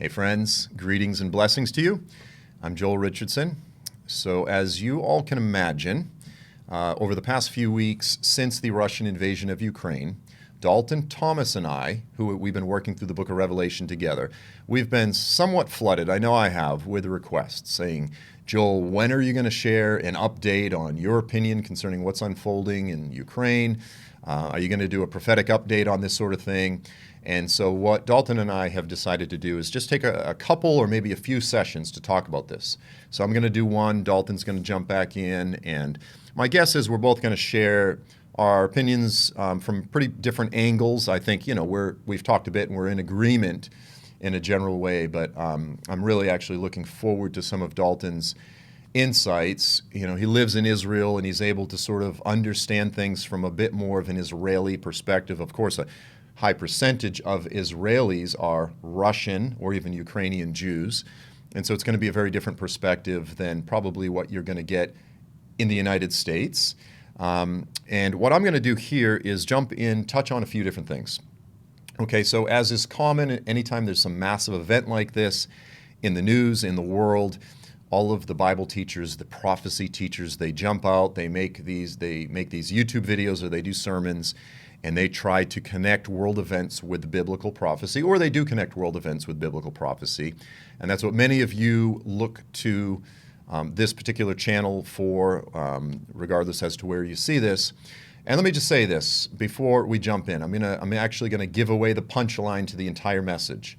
Hey friends, greetings and blessings to you. I'm Joel Richardson. So as you all can imagine, over the past few weeks since the Russian invasion of Ukraine, Dalton Thomas and I, who we've been working through the book of Revelation together, we've been somewhat flooded, I know I have, with requests saying, Joel, when are you going to share an update on your opinion concerning what's unfolding in Ukraine? Are you going to do a prophetic update on this sort of thing? And so what Dalton and I have decided to do is just take a couple or maybe a few sessions to talk about this. So I'm going to do one, Dalton's going to jump back in, and my guess is we're both going to share our opinions from pretty different angles. I think, we've talked a bit and we're in agreement in a general way, but I'm really actually looking forward to some of Dalton's insights. He lives in Israel and he's able to sort of understand things from a bit more of an Israeli perspective. Of course, a high percentage of Israelis are Russian or even Ukrainian Jews, and so it's going to be a very different perspective than probably what you're going to get in the United States. And what I'm going to do here is jump in, touch on a few different things. Okay, so as is common, anytime there's some massive event like this in the news, in the world, all of the Bible teachers, the prophecy teachers, they jump out, they make these YouTube videos or they do sermons, and they try to connect world events with biblical prophecy, or they do connect world events with biblical prophecy. And that's what many of you look to this particular channel for, regardless as to where you see this. And let me just say this before we jump in. I'm actually going to give away the punchline to the entire message.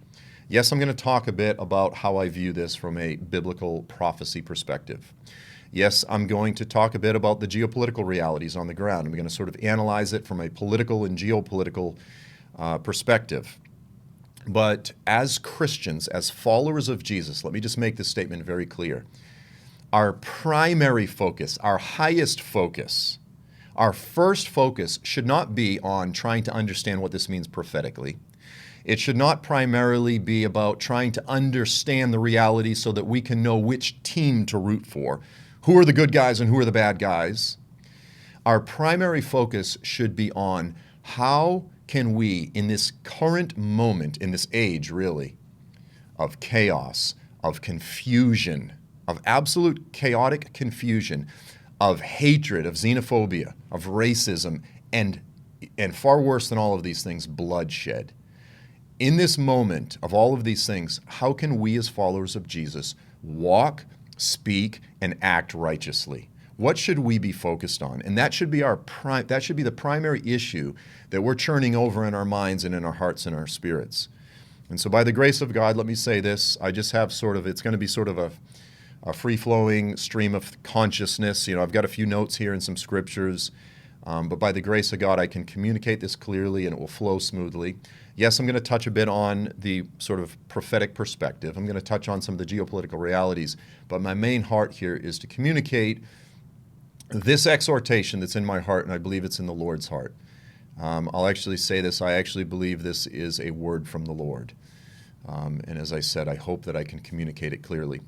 Yes, I'm going to talk a bit about how I view this from a biblical prophecy perspective. Yes, I'm going to talk a bit about the geopolitical realities on the ground. I'm going to sort of analyze it from a political and geopolitical perspective. But as Christians, as followers of Jesus, let me just make this statement very clear. Our primary focus, our highest focus, our first focus should not be on trying to understand what this means prophetically. It should not primarily be about trying to understand the reality so that we can know which team to root for. Who are the good guys and who are the bad guys? Our primary focus should be on how can we, in this current moment, in this age really, of chaos, of confusion, of absolute chaotic confusion, of hatred, of xenophobia, of racism, and far worse than all of these things, bloodshed. In this moment of all of these things, how can we as followers of Jesus walk, speak, and act righteously? What should we be focused on? And that should be that should be the primary issue that we're churning over in our minds and in our hearts and our spirits. And so by the grace of God, let me say this, I just have it's going to be sort of a free-flowing stream of consciousness. I've got a few notes here and some scriptures, but by the grace of God, I can communicate this clearly and it will flow smoothly. Yes, I'm going to touch a bit on the sort of prophetic perspective. I'm going to touch on some of the geopolitical realities, but my main heart here is to communicate this exhortation that's in my heart, and I believe it's in the Lord's heart. I'll actually say this, I actually believe this is a word from the Lord. And as I said, I hope that I can communicate it clearly.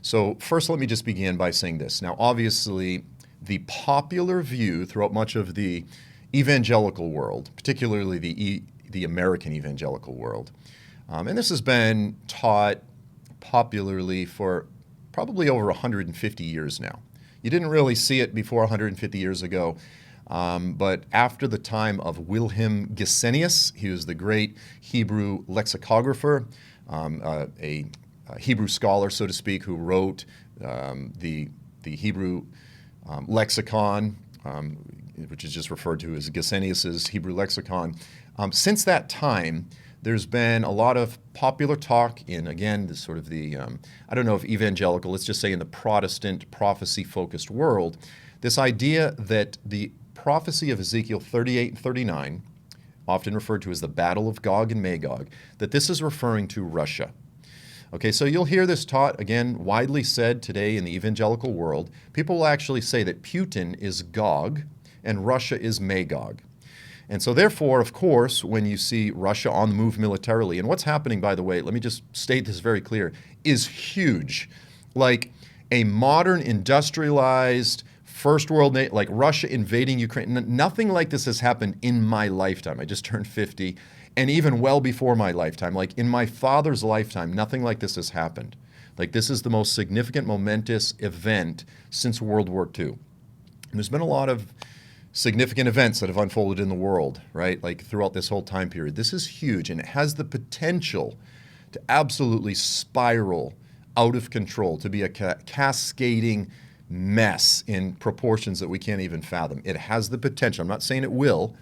So first, let me just begin by saying this. Now, obviously, the popular view throughout much of the evangelical world, particularly the American evangelical world, and this has been taught popularly for probably over 150 years now. You didn't really see it before 150 years ago, but after the time of Wilhelm Gesenius, he was the great Hebrew lexicographer, a Hebrew scholar, so to speak, who wrote the Hebrew lexicon, which is just referred to as Gesenius's Hebrew lexicon. Since that time, there's been a lot of popular talk in, again, this sort of the, I don't know if evangelical, let's just say in the Protestant prophecy-focused world, this idea that the prophecy of Ezekiel 38 and 39, often referred to as the Battle of Gog and Magog, that this is referring to Russia. Okay, so you'll hear this taught, again, widely said today in the evangelical world. People will actually say that Putin is Gog and Russia is Magog. And so therefore, of course, when you see Russia on the move militarily, and what's happening, by the way, let me just state this very clear, is huge. Like a modern industrialized first world, like Russia invading Ukraine, nothing like this has happened in my lifetime. I just turned 50. And even well before my lifetime, like in my father's lifetime, nothing like this has happened. Like this is the most significant, momentous event since World War II. And there's been a lot of significant events that have unfolded in the world, right? Like throughout this whole time period. This is huge, and it has the potential to absolutely spiral out of control, to be a cascading mess in proportions that we can't even fathom. It has the potential. I'm not saying it will,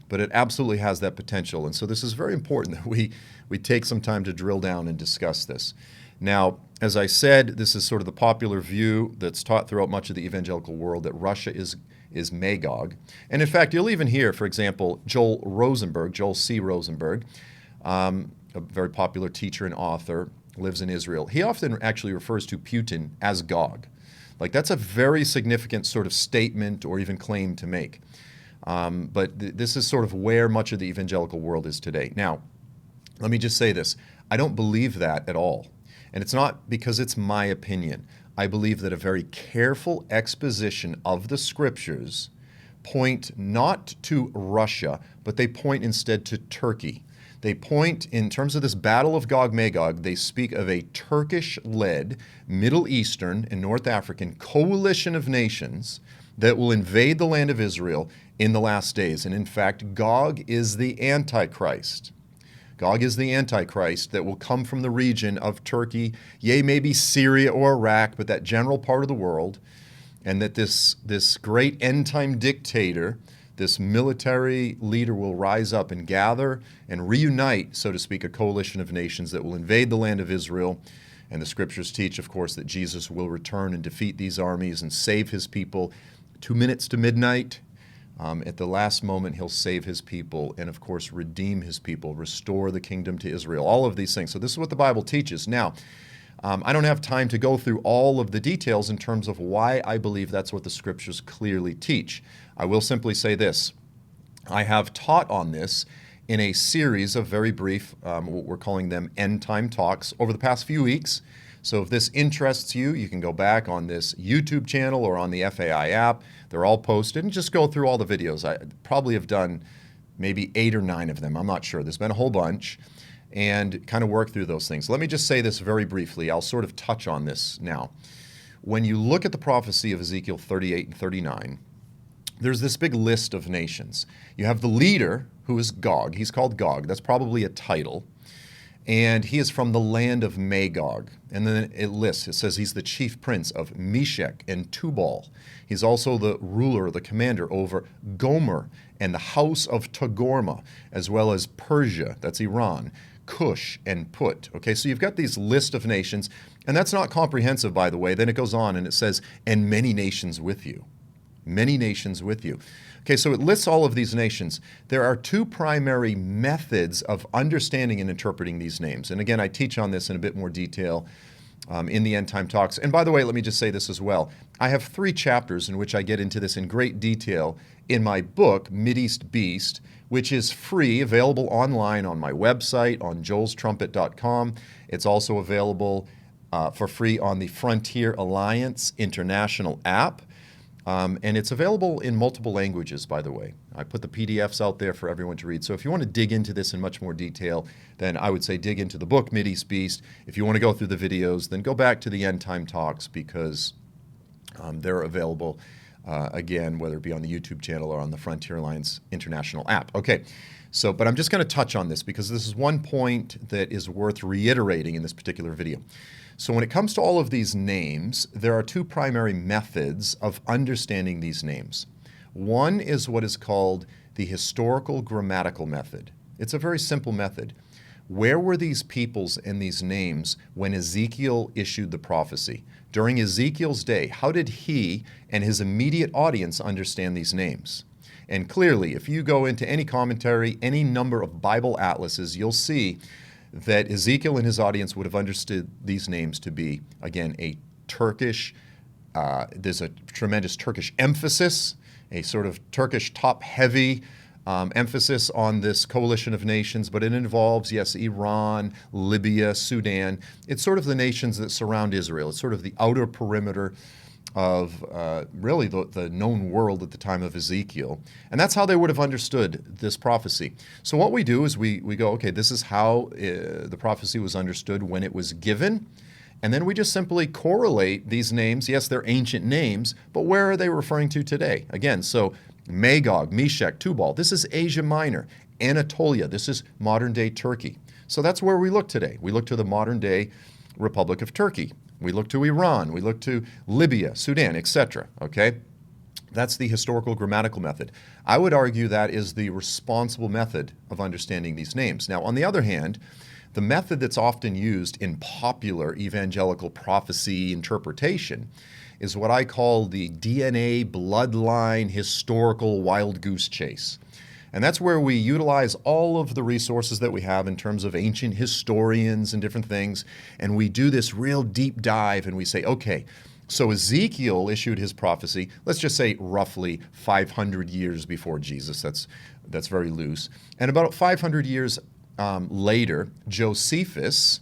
but it absolutely has that potential. And so this is very important that we take some time to drill down and discuss this. Now, as I said, this is sort of the popular view that's taught throughout much of the evangelical world, that Russia is Magog. And in fact, you'll even hear, for example, Joel C. Rosenberg, a very popular teacher and author, lives in Israel. He often actually refers to Putin as Gog. Like that's a very significant sort of statement or even claim to make. But this is sort of where much of the evangelical world is today. Now, let me just say this. I don't believe that at all. And it's not because it's my opinion. I believe that a very careful exposition of the scriptures point not to Russia, but they point instead to Turkey. They point, in terms of this battle of Gog-Magog, they speak of a Turkish-led Middle Eastern and North African coalition of nations that will invade the land of Israel in the last days. And in fact, Gog is the Antichrist. Gog is the Antichrist that will come from the region of Turkey, yea, maybe Syria or Iraq, but that general part of the world, and that this great end-time dictator, this military leader will rise up and gather and reunite, so to speak, a coalition of nations that will invade the land of Israel. And the scriptures teach, of course, that Jesus will return and defeat these armies and save his people 2 minutes to midnight. At the last moment, he'll save his people and, of course, redeem his people, restore the kingdom to Israel, all of these things. So this is what the Bible teaches. Now, I don't have time to go through all of the details in terms of why I believe that's what the scriptures clearly teach. I will simply say this. I have taught on this in a series of very brief, what we're calling them end-time talks, over the past few weeks. So if this interests you, you can go back on this YouTube channel or on the FAI app. They're all posted, and just go through all the videos. I probably have done maybe 8 or 9 of them. I'm not sure. There's been a whole bunch, and kind of work through those things. Let me just say this very briefly. I'll sort of touch on this now. When you look at the prophecy of Ezekiel 38 and 39, there's this big list of nations. You have the leader, who is Gog. He's called Gog. That's probably a title. And he is from the land of Magog. And then it says he's the chief prince of Meshech and Tubal. He's also the ruler, the commander over Gomer and the house of Togarmah, as well as Persia, that's Iran, Cush, and Put. Okay, so you've got these list of nations, and that's not comprehensive, by the way. Then it goes on and it says, and many nations with you. Many nations with you. Okay, so it lists all of these nations. There are 2 primary methods of understanding and interpreting these names. And again, I teach on this in a bit more detail in the End Time Talks. And by the way, let me just say this as well. I have 3 chapters in which I get into this in great detail in my book, Mideast Beast, which is free, available online on my website, on joelstrumpet.com. It's also available for free on the Frontier Alliance International app. And it's available in multiple languages, by the way. I put the PDFs out there for everyone to read. So if you want to dig into this in much more detail, then I would say dig into the book, Mideast Beast. If you want to go through the videos, then go back to the End Time Talks, because they're available, again, whether it be on the YouTube channel or on the Frontier Alliance International app. Okay, so, but I'm just going to touch on this because this is one point that is worth reiterating in this particular video. So when it comes to all of these names, there are 2 primary methods of understanding these names. One is what is called the historical grammatical method. It's a very simple method. Where were these peoples and these names when Ezekiel issued the prophecy? During Ezekiel's day, how did he and his immediate audience understand these names? And clearly, if you go into any commentary, any number of Bible atlases, you'll see that Ezekiel and his audience would have understood these names to be, again, a Turkish, there's a tremendous Turkish emphasis, a sort of Turkish top-heavy emphasis on this coalition of nations, but it involves, yes, Iran, Libya, Sudan. It's sort of the nations that surround Israel. It's sort of the outer perimeter of really the known world at the time of Ezekiel. And that's how they would have understood this prophecy. So what we do is we go, okay, this is how the prophecy was understood when it was given. And then we just simply correlate these names. Yes, they're ancient names, but where are they referring to today? Again, so Magog, Meshech, Tubal, this is Asia Minor. Anatolia, this is modern-day Turkey. So that's where we look today. We look to the modern-day Republic of Turkey. We look to Iran. We look to Libya, Sudan, etc. Okay? That's the historical grammatical method. I would argue that is the responsible method of understanding these names. Now, on the other hand, the method that's often used in popular evangelical prophecy interpretation is what I call the DNA bloodline historical wild goose chase. And that's where we utilize all of the resources that we have in terms of ancient historians and different things, and we do this real deep dive and we say, okay, so Ezekiel issued his prophecy, let's just say roughly 500 years before Jesus. That's very loose. And about 500 years later, Josephus,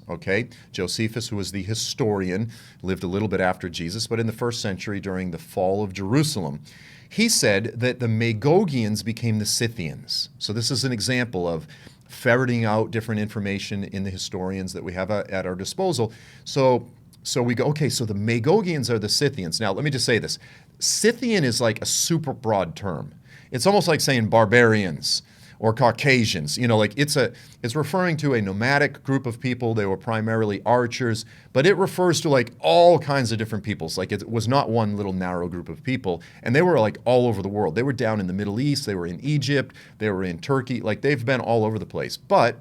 Josephus, who was the historian, lived a little bit after Jesus, but in the first century during the fall of Jerusalem, he said that the Magogians became the Scythians. So this is an example of ferreting out different information in the historians that we have at our disposal. So we go, okay, so the Magogians are the Scythians. Now, let me just say this. Scythian is like a super broad term. It's almost like saying barbarians or Caucasians. You know, like it's referring to a nomadic group of people. They were primarily archers, but it refers to like all kinds of different peoples. Like it was not one little narrow group of people, and they were like all over the world. They were down in the Middle East, they were in Egypt, they were in Turkey, like they've been all over the place. But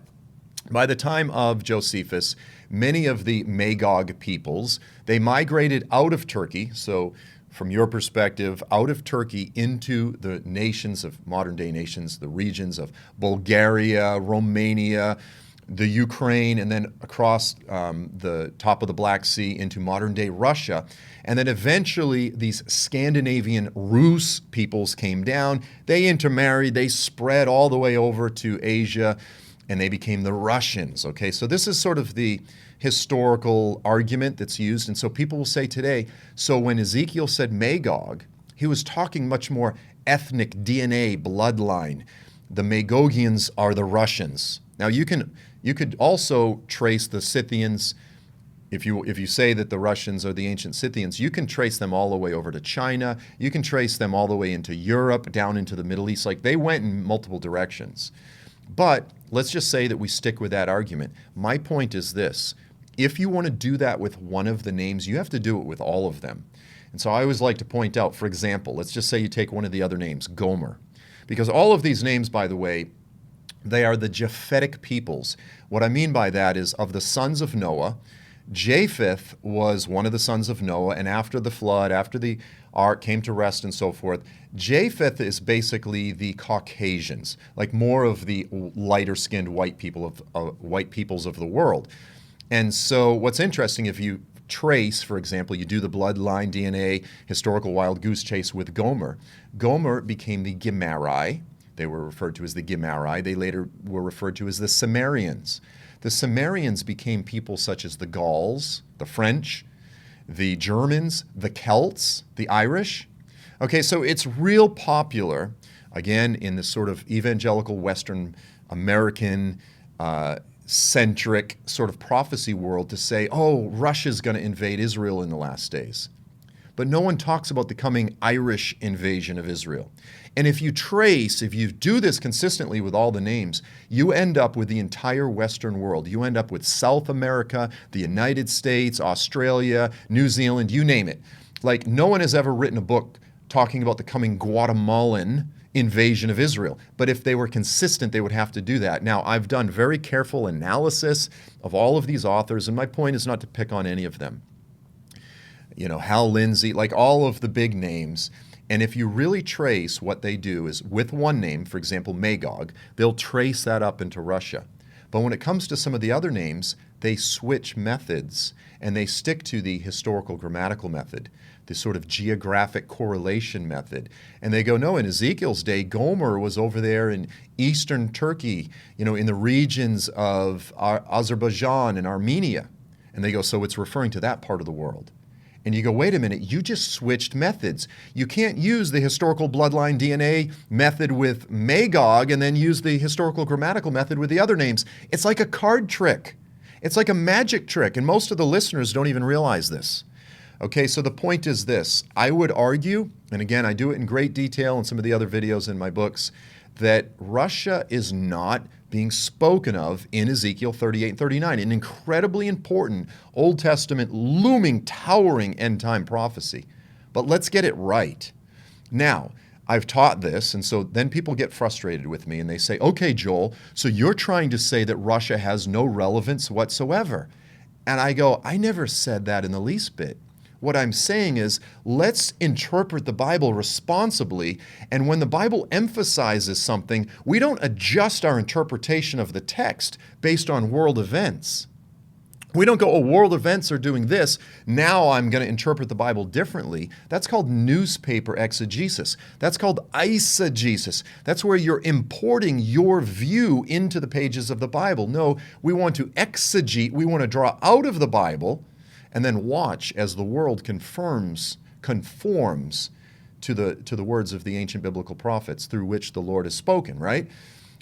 by the time of Josephus, many of the Magog peoples, they migrated out of Turkey, so from your perspective, out of Turkey into the nations of modern-day nations, the regions of Bulgaria, Romania, the Ukraine, and then across the top of the Black Sea into modern-day Russia. And then eventually these Scandinavian Rus peoples came down. They intermarried. They spread all the way over to Asia, and they became the Russians. Okay, so this is sort of the historical argument that's used. And so people will say today, so when Ezekiel said Magog, he was talking much more ethnic DNA bloodline. The Magogians are the Russians. Now you could also trace the Scythians. If you say that the Russians are the ancient Scythians, you can trace them all the way over to China. You can trace them all the way into Europe, down into the Middle East. Like they went in multiple directions. But let's just say that we stick with that argument. My point is this. If you want to do that with one of the names, you have to do it with all of them. And so I always like to point out, for example, let's just say you take one of the other names, Gomer. Because all of these names, by the way, they are the Japhetic peoples. What I mean by that is of the sons of Noah, Japheth was one of the sons of Noah, and after the flood, after the ark came to rest and so forth, Japheth is basically the Caucasians, like more of the lighter-skinned white peoples of the world. And so what's interesting, if you trace, for example, you do the bloodline DNA historical wild goose chase with Gomer, Gomer became the Gemari. They were referred to as the Gemari. They later were referred to as the Sumerians. The Sumerians became people such as the Gauls, the French, the Germans, the Celts, the Irish. Okay, so it's real popular, again, in this sort of evangelical Western American centric sort of prophecy world to say, oh, Russia's going to invade Israel in the last days. But no one talks about the coming Irish invasion of Israel. And if you do this consistently with all the names, you end up with the entire Western world. You end up with South America, the United States, Australia, New Zealand, you name it. Like no one has ever written a book talking about the coming Guatemalan invasion of Israel. But if they were consistent, they would have to do that. Now, I've done very careful analysis of all of these authors, and my point is not to pick on any of them. You know, Hal Lindsey, like all of the big names. And if you really trace what they do is with one name, for example, Magog, they'll trace that up into Russia. But when it comes to some of the other names, they switch methods and they stick to the historical grammatical method, the sort of geographic correlation method. And they go, no, in Ezekiel's day, Gomer was over there in eastern Turkey, you know, in the regions of Azerbaijan and Armenia. And they go, so it's referring to that part of the world. And you go, wait a minute, you just switched methods. You can't use the historical bloodline DNA method with Magog and then use the historical grammatical method with the other names. It's like a card trick. It's like a magic trick, and most of the listeners don't even realize this. Okay, so the point is this. I would argue, and again, I do it in great detail in some of the other videos in my books, that Russia is not being spoken of in Ezekiel 38 and 39, an incredibly important Old Testament, looming, towering end-time prophecy. But let's get it right. Now, I've taught this, and so then people get frustrated with me, and they say, okay, Joel, so you're trying to say that Russia has no relevance whatsoever. And I go, I never said that in the least bit. What I'm saying is, let's interpret the Bible responsibly, and when the Bible emphasizes something, we don't adjust our interpretation of the text based on world events. We don't go, oh, world events are doing this, now I'm going to interpret the Bible differently. That's called newspaper exegesis. That's called eisegesis. That's where you're importing your view into the pages of the Bible. No, we want to exegete, we want to draw out of the Bible and then watch as the world conforms to the words of the ancient biblical prophets through which the Lord has spoken, right?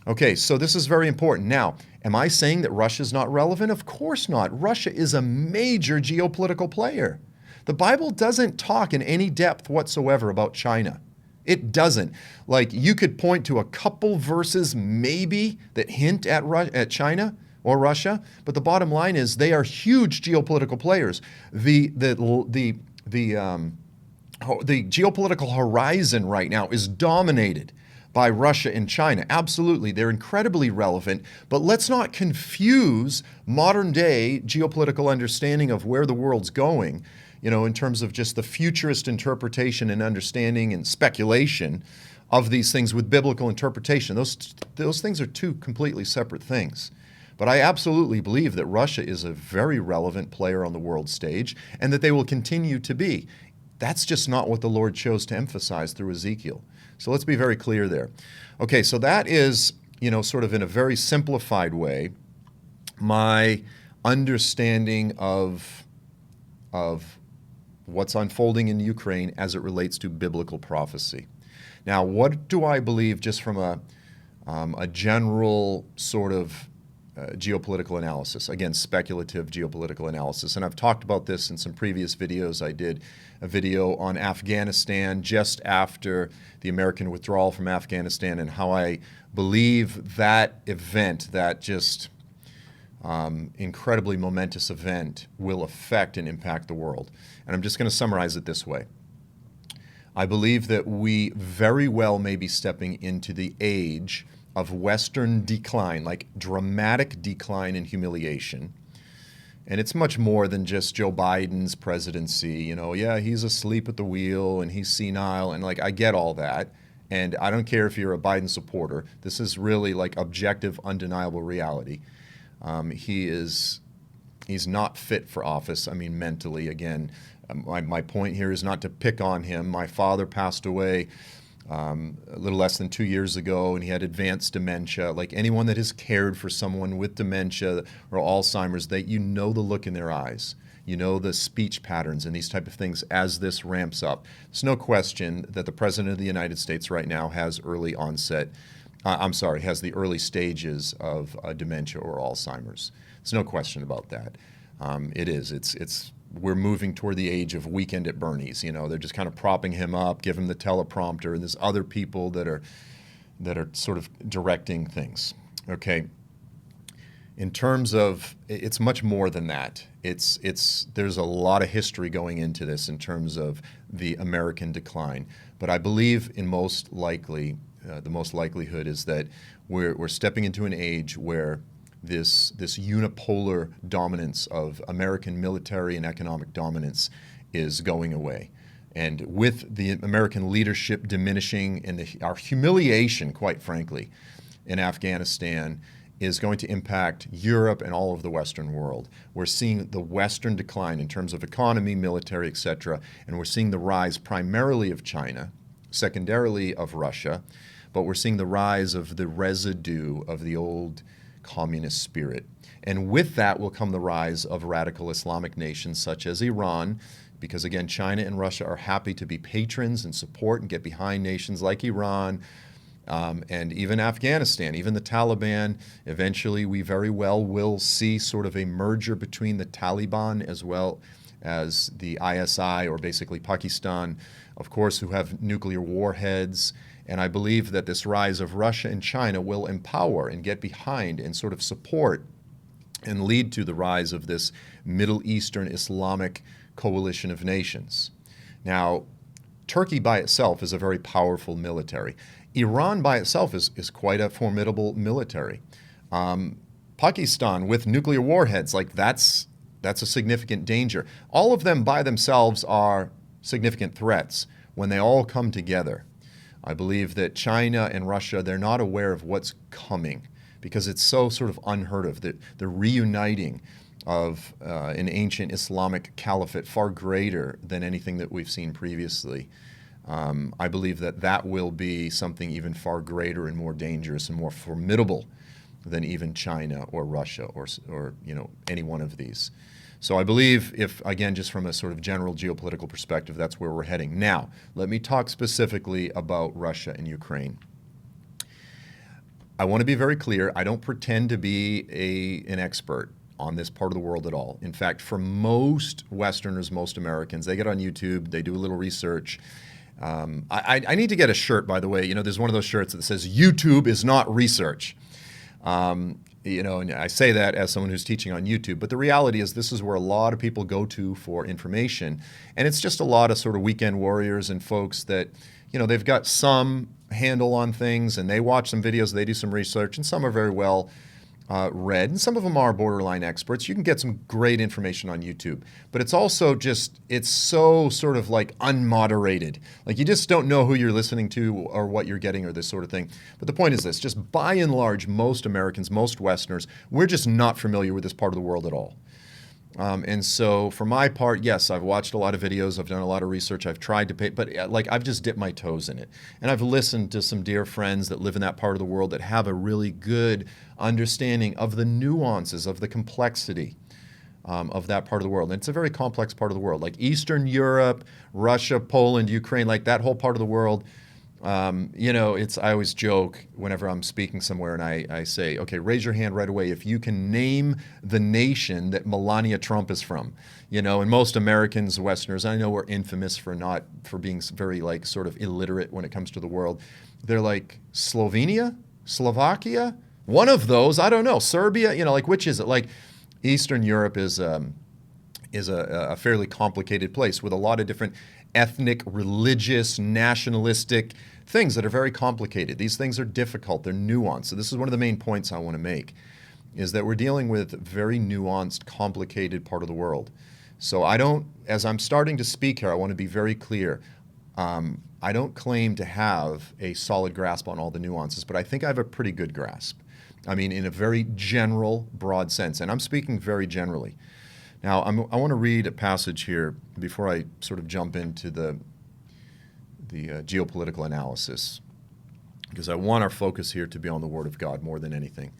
Okay, so this is very important. Now, am I saying that Russia is not relevant? Of course not. Russia is a major geopolitical player. The Bible doesn't talk in any depth whatsoever about China. It doesn't. Like, you could point to a couple verses maybe that hint at China or Russia, but the bottom line is they are huge geopolitical players. The geopolitical horizon right now is dominated by Russia and China. Absolutely, they're incredibly relevant, but let's not confuse modern day geopolitical understanding of where the world's going, in terms of just the futurist interpretation and understanding and speculation of these things with biblical interpretation. Those things are two completely separate things. But I absolutely believe that Russia is a very relevant player on the world stage and that they will continue to be. That's just not what the Lord chose to emphasize through Ezekiel. So let's be very clear there. Okay, so that is, sort of in a very simplified way, my understanding of what's unfolding in Ukraine as it relates to biblical prophecy. Now, what do I believe just from a general sort of geopolitical analysis, again, speculative geopolitical analysis. And I've talked about this in some previous videos. I did a video on Afghanistan just after the American withdrawal from Afghanistan and how I believe that event, that just incredibly momentous event, will affect and impact the world. And I'm just going to summarize it this way. I believe that we very well may be stepping into the age of Western decline, like dramatic decline and humiliation. And it's much more than just Joe Biden's presidency. Yeah, he's asleep at the wheel and he's senile, and I get all that. And I don't care if you're a Biden supporter. This is really like objective, undeniable reality. He's not fit for office. I mean, mentally, again, my point here is not to pick on him. My father passed away a little less than 2 years ago, and he had advanced dementia. Like anyone that has cared for someone with dementia or Alzheimer's, the look in their eyes, the speech patterns and these type of things as this ramps up. There's no question that the President of the United States right now has has the early stages of dementia or Alzheimer's. There's no question about that. We're moving toward the age of Weekend at Bernie's. They're just kind of propping him up, give him the teleprompter, and there's other people that are sort of directing things. Okay. In terms of, it's much more than that. There's a lot of history going into this in terms of the American decline. But I believe the most likelihood is that we're stepping into an age where this unipolar dominance of American military and economic dominance is going away. And with the American leadership diminishing and our humiliation, quite frankly, in Afghanistan is going to impact Europe and all of the Western world. We're seeing the Western decline in terms of economy, military, etc., and we're seeing the rise primarily of China, secondarily of Russia, but we're seeing the rise of the residue of the old communist spirit. And with that will come the rise of radical Islamic nations such as Iran, because again, China and Russia are happy to be patrons and support and get behind nations like Iran, and even Afghanistan, even the Taliban. Eventually, we very well will see sort of a merger between the Taliban as well as the ISI, or basically Pakistan, of course, who have nuclear warheads. And I believe that this rise of Russia and China will empower and get behind and sort of support and lead to the rise of this Middle Eastern Islamic coalition of nations. Now, Turkey by itself is a very powerful military. Iran by itself is quite a formidable military. Pakistan with nuclear warheads, like that's a significant danger. All of them by themselves are significant threats. When they all come together, I believe that China and Russia, they're not aware of what's coming because it's so sort of unheard of. The reuniting of an ancient Islamic caliphate far greater than anything that we've seen previously. I believe that that will be something even far greater and more dangerous and more formidable than even China or Russia or any one of these. So I believe if, again, just from a sort of general geopolitical perspective, that's where we're heading. Now, let me talk specifically about Russia and Ukraine. I want to be very clear. I don't pretend to be an expert on this part of the world at all. In fact, for most Westerners, most Americans, they get on YouTube, they do a little research. I need to get a shirt, by the way. There's one of those shirts that says, YouTube is not research. And I say that as someone who's teaching on YouTube, but the reality is this is where a lot of people go to for information. And it's just a lot of sort of weekend warriors and folks that, they've got some handle on things and they watch some videos, they do some research, and some are very well read, and some of them are borderline experts. You can get some great information on YouTube, but it's also it's so sort of like unmoderated. Like you just don't know who you're listening to or what you're getting or this sort of thing. But the point is this, just by and large, most Americans, most Westerners, we're just not familiar with this part of the world at all. And so for my part, yes, I've watched a lot of videos, I've done a lot of research, I've tried to pay, but I've just dipped my toes in it. And I've listened to some dear friends that live in that part of the world that have a really good understanding of the nuances, of the complexity of that part of the world. And it's a very complex part of the world, like Eastern Europe, Russia, Poland, Ukraine, like that whole part of the world. I always joke whenever I'm speaking somewhere and I say, okay, raise your hand right away if you can name the nation that Melania Trump is from. And most Americans, Westerners, I know we're infamous for being very sort of illiterate when it comes to the world. They're like Slovenia, Slovakia, one of those, I don't know, Serbia, which is it? Like Eastern Europe is a fairly complicated place with a lot of different ethnic, religious, nationalistic things that are very complicated. These things are difficult, they're nuanced. So this is one of the main points I want to make, is that we're dealing with a very nuanced, complicated part of the world. So as I'm starting to speak here, I want to be very clear. I don't claim to have a solid grasp on all the nuances, but I think I have a pretty good grasp. I mean, in a very general, broad sense, and I'm speaking very generally. Now, I want to read a passage here before I sort of jump into the geopolitical analysis, because I want our focus here to be on the Word of God more than anything.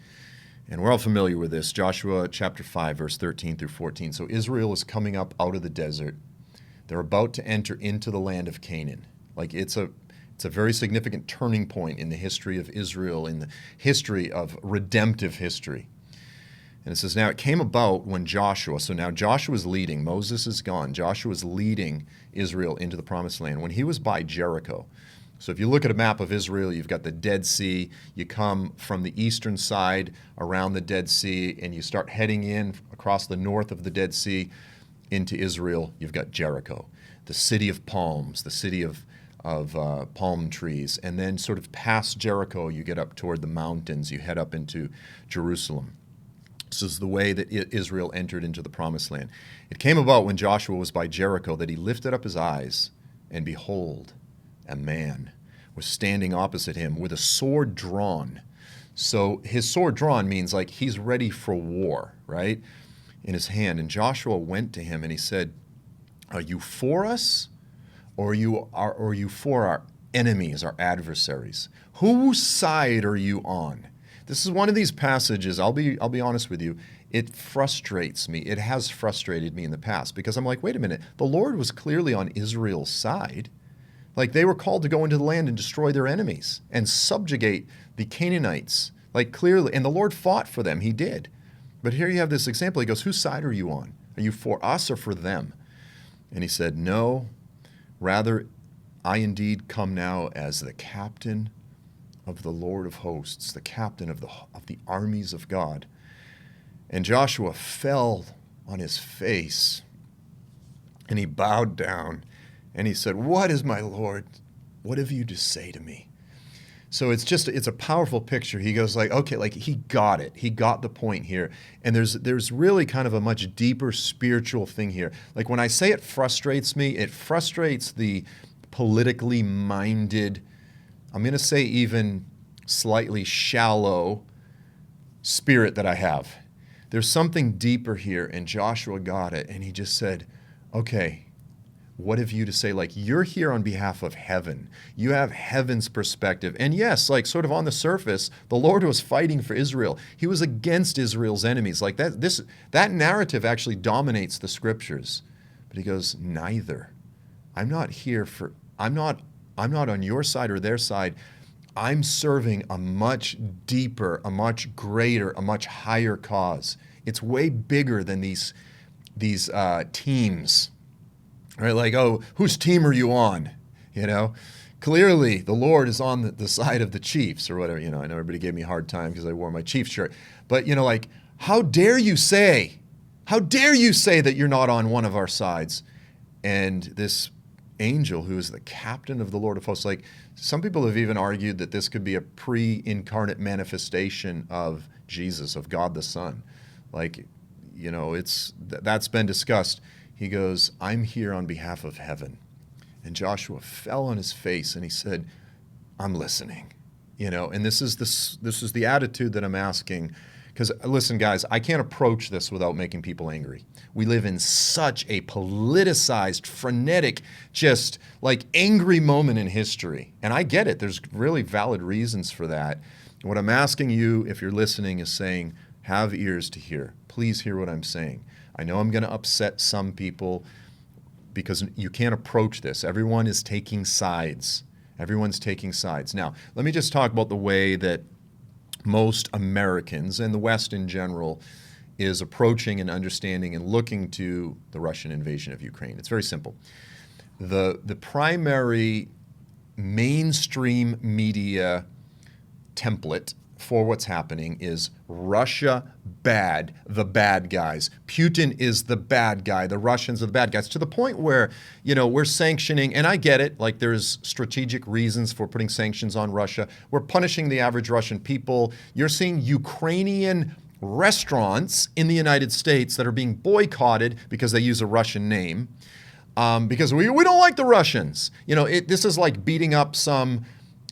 And we're all familiar with this, Joshua chapter 5, verse 13 through 14. So Israel is coming up out of the desert. They're about to enter into the land of Canaan. Like it's a very significant turning point in the history of Israel, in the history of redemptive history. And it says, now it came about when Joshua, so now Joshua is leading, Moses is gone, Joshua is leading Israel into the promised land when he was by Jericho. So if you look at a map of Israel, you've got the Dead Sea, you come from the eastern side around the Dead Sea, and you start heading in across the north of the Dead Sea into Israel, you've got Jericho, the city of palms, the city of palm trees, and then sort of past Jericho, you get up toward the mountains, you head up into Jerusalem. This is the way that Israel entered into the promised land. It came about when Joshua was by Jericho that he lifted up his eyes, and behold, a man was standing opposite him with a sword drawn. So his sword drawn means like he's ready for war, right? In his hand. And Joshua went to him and he said, are you for us or are you for our enemies, our adversaries? Whose side are you on? This is one of these passages, I'll be honest with you, it frustrates me. It has frustrated me in the past because I'm like, wait a minute, the Lord was clearly on Israel's side. Like they were called to go into the land and destroy their enemies and subjugate the Canaanites. Like clearly, and the Lord fought for them. He did. But here you have this example. He goes, whose side are you on? Are you for us or for them? And he said, no, rather, I indeed come now as the captain of the Lord of hosts, the captain of the armies of God. And Joshua fell on his face and he bowed down and he said, what is my Lord? What have you to say to me? So it's a powerful picture. He goes like, okay, like he got it. He got the point here. And there's really kind of a much deeper spiritual thing here. Like when I say it frustrates me, it frustrates the politically minded, I'm going to say even slightly shallow spirit that I have. There's something deeper here, and Joshua got it, and he just said, okay, what have you to say? Like, you're here on behalf of heaven. You have heaven's perspective. And yes, like sort of on the surface, the Lord was fighting for Israel. He was against Israel's enemies. Like that narrative actually dominates the scriptures. But he goes, neither. I'm not on your side or their side. I'm serving a much deeper, a much greater, a much higher cause. It's way bigger than these teams. Right, like, oh, whose team are you on? You know, clearly the Lord is on the side of the Chiefs or whatever. You know, I know everybody gave me a hard time because I wore my Chiefs shirt. But, you know, like, how dare you say that you're not on one of our sides? And this angel who is the captain of the Lord of hosts, like, some people have even argued that this could be a pre-incarnate manifestation of Jesus, of God the Son. Like, you know, that's been discussed. He goes, I'm here on behalf of heaven. And Joshua fell on his face and he said, I'm listening. You know, and this is the attitude that I'm asking. Because listen, guys, I can't approach this without making people angry. We live in such a politicized, frenetic, just like angry moment in history. And I get it. There's really valid reasons for that. What I'm asking you, if you're listening, is saying, have ears to hear. Please hear what I'm saying. I know I'm going to upset some people because you can't approach this. Everyone is taking sides. Everyone's taking sides. Now, let me just talk about the way that most Americans and the West in general is approaching and understanding and looking to the Russian invasion of Ukraine. It's very simple. The primary mainstream media template for what's happening is Russia bad, the bad guys. Putin is the bad guy. The Russians are the bad guys, to the point where, you know, we're sanctioning, and I get it, like there's strategic reasons for putting sanctions on Russia. We're punishing the average Russian people. You're seeing Ukrainian restaurants in the United States that are being boycotted because they use a Russian name, because we don't like the Russians. You know, this is like beating up some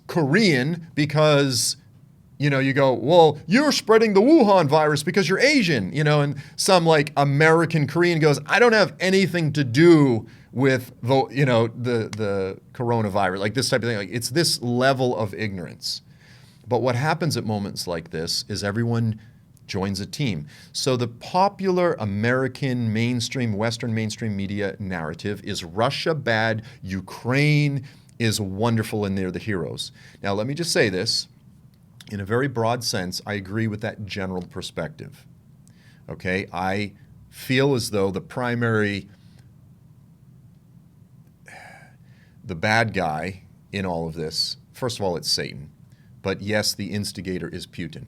Korean because, you know, you go, well, you're spreading the Wuhan virus because you're Asian, you know, and some like American Korean goes, I don't have anything to do with the coronavirus, like this type of thing. Like it's this level of ignorance. But what happens at moments like this is everyone joins a team. So the popular American mainstream, Western mainstream media narrative is Russia bad, Ukraine is wonderful, and they're the heroes. Now, let me just say this. In a very broad sense, I agree with that general perspective. Okay? I feel as though the bad guy in all of this, first of all, it's Satan. But yes, the instigator is Putin.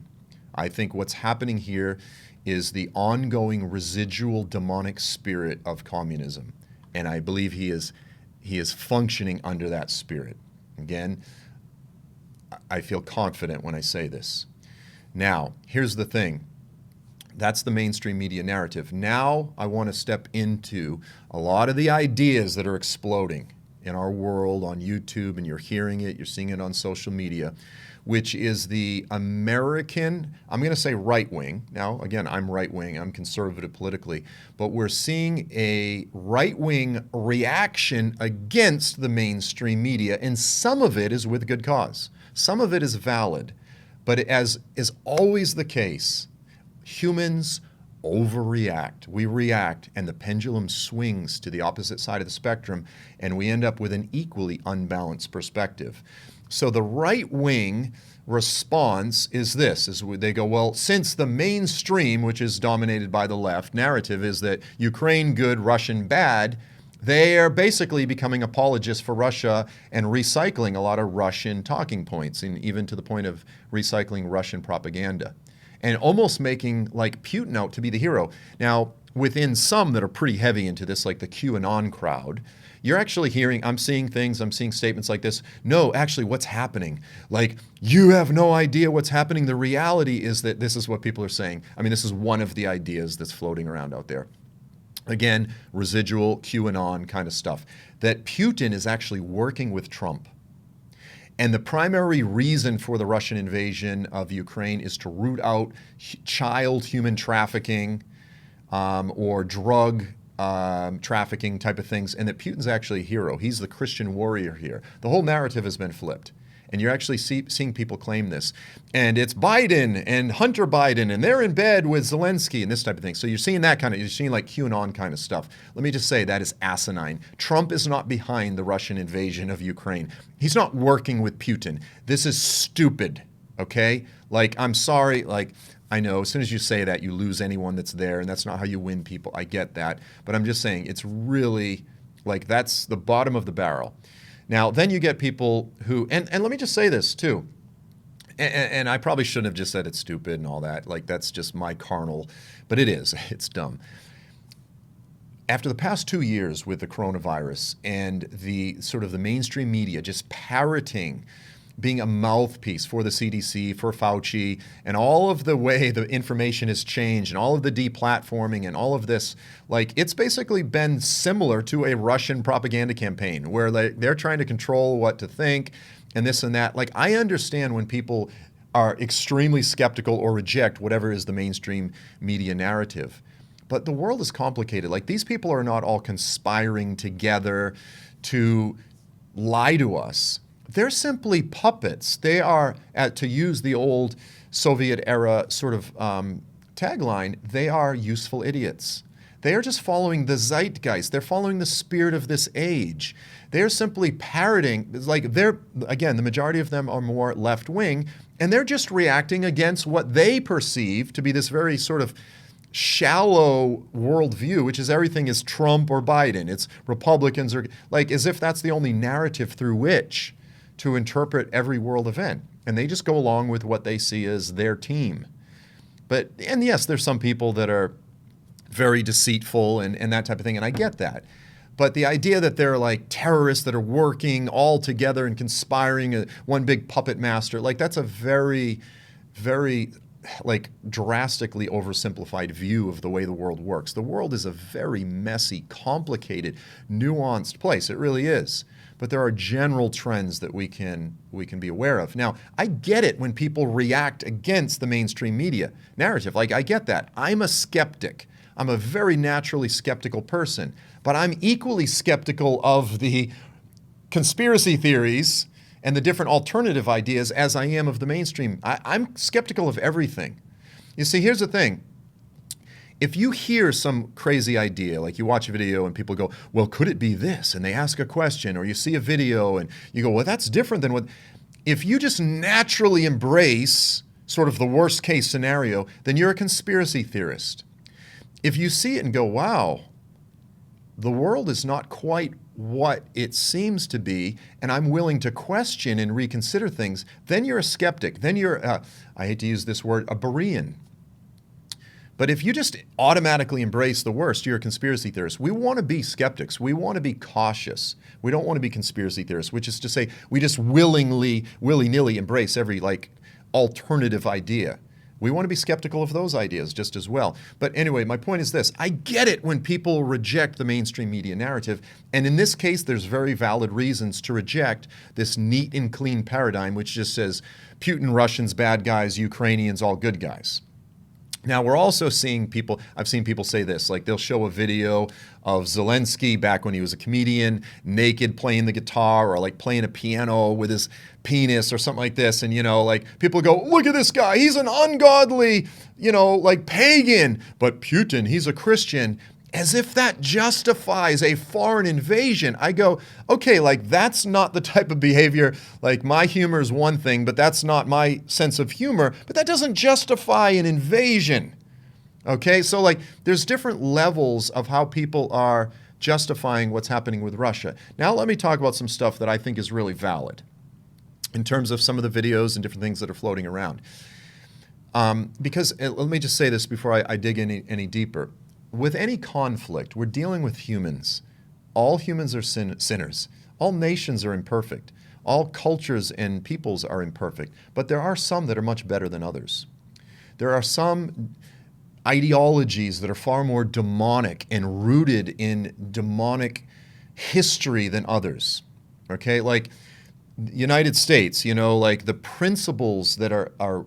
I think what's happening here is the ongoing residual demonic spirit of communism. And I believe he is functioning under that spirit. Again, I feel confident when I say this. Now, here's the thing. That's the mainstream media narrative. Now, I want to step into a lot of the ideas that are exploding in our world on YouTube, and you're hearing it, you're seeing it on social media, which is the American, I'm going to say right-wing. Now, again, I'm right-wing, I'm conservative politically, but we're seeing a right-wing reaction against the mainstream media, and some of it is with good cause. Some of it is valid, But as is always the case, humans overreact. We react, and the pendulum swings to the opposite side of the spectrum, and we end up with an equally unbalanced perspective. So the right wing response is this, is they go, well, since the mainstream, which is dominated by the left, narrative is that Ukraine good, Russian bad, they are basically becoming apologists for Russia and recycling a lot of Russian talking points, and even to the point of recycling Russian propaganda, and almost making like Putin out to be the hero. Now, within some that are pretty heavy into this, like the QAnon crowd, you're actually hearing, I'm seeing statements like this. No, actually, what's happening? Like, you have no idea what's happening. The reality is that this is what people are saying. I mean, this is one of the ideas that's floating around out there. Again, residual QAnon kind of stuff. That Putin is actually working with Trump. And the primary reason for the Russian invasion of Ukraine is to root out child human trafficking or drug trafficking type of things, and that Putin's actually a hero. He's the Christian warrior here. The whole narrative has been flipped. And you're actually seeing people claim this. And it's Biden and Hunter Biden, and they're in bed with Zelensky and this type of thing. So you're seeing that you're seeing like QAnon kind of stuff. Let me just say that is asinine. Trump is not behind the Russian invasion of Ukraine. He's not working with Putin. This is stupid, okay? Like, I'm sorry, like, I know as soon as you say that, you lose anyone that's there, and that's not how you win people. I get that. But I'm just saying, it's really, like, that's the bottom of the barrel. Now, then you get people who, and let me just say this too, and I probably shouldn't have just said it's stupid and all that, like that's just my carnal, but it is, it's dumb. After the past 2 years with the coronavirus and the sort of the mainstream media just parroting, being a mouthpiece for the CDC, for Fauci, and all of the way the information has changed and all of the deplatforming and all of this, like it's basically been similar to a Russian propaganda campaign where they're trying to control what to think and this and that. Like, I understand when people are extremely skeptical or reject whatever is the mainstream media narrative. But the world is complicated. Like, these people are not all conspiring together to lie to us. They're simply puppets. They are, to use the old Soviet era sort of tagline, they are useful idiots. They are just following the zeitgeist. They're following the spirit of this age. They're simply parroting, like again, the majority of them are more left-wing, and they're just reacting against what they perceive to be this very sort of shallow worldview, which is everything is Trump or Biden. It's Republicans, or like as if that's the only narrative through which to interpret every world event. And they just go along with what they see as their team. And yes, there's some people that are very deceitful and that type of thing, and I get that. But the idea that they're like terrorists that are working all together and conspiring, one big puppet master, like that's a very, very like drastically oversimplified view of the way the world works. The world is a very messy, complicated, nuanced place. It really is. But there are general trends that we can be aware of. Now, I get it when people react against the mainstream media narrative. Like, I get that. I'm a skeptic. I'm a very naturally skeptical person. But I'm equally skeptical of the conspiracy theories and the different alternative ideas as I am of the mainstream. I'm skeptical of everything. You see, here's the thing. If you hear some crazy idea, like you watch a video and people go, well, could it be this? And they ask a question, or you see a video and you go, well, that's different than what... If you just naturally embrace sort of the worst case scenario, then you're a conspiracy theorist. If you see it and go, wow, the world is not quite what it seems to be, and I'm willing to question and reconsider things, then you're a skeptic. Then you're, I hate to use this word, a Berean. But if you just automatically embrace the worst, you're a conspiracy theorist. We want to be skeptics. We want to be cautious. We don't want to be conspiracy theorists, which is to say we just willy-nilly embrace every like alternative idea. We want to be skeptical of those ideas just as well. But anyway, my point is this. I get it when people reject the mainstream media narrative. And in this case, there's very valid reasons to reject this neat and clean paradigm, which just says Putin, Russians, bad guys, Ukrainians, all good guys. Now, we're also seeing people, I've seen people say this, like they'll show a video of Zelensky back when he was a comedian, naked playing the guitar or like playing a piano with his penis or something like this. And, like people go, look at this guy, he's an ungodly, like pagan. But Putin, he's a Christian. As if that justifies a foreign invasion. I go, okay, like that's not the type of behavior, like my humor is one thing, but that's not my sense of humor, but that doesn't justify an invasion. Okay, so like there's different levels of how people are justifying what's happening with Russia. Now let me talk about some stuff that I think is really valid in terms of some of the videos and different things that are floating around. Because let me just say this before I dig any deeper. With any conflict, we're dealing with humans. All humans are sinners. All nations are imperfect. All cultures and peoples are imperfect. But there are some that are much better than others. There are some ideologies that are far more demonic and rooted in demonic history than others. Okay, like the United States, like the principles that are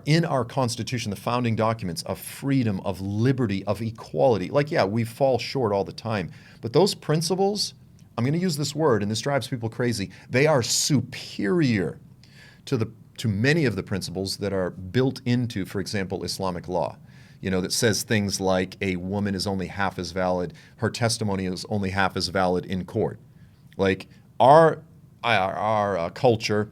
in our Constitution, the founding documents of freedom, of liberty, of equality. Like, yeah, we fall short all the time. But those principles, I'm going to use this word, and this drives people crazy, they are superior to many of the principles that are built into, for example, Islamic law. That says things like a woman is only half as valid, her testimony is only half as valid in court. Like our culture,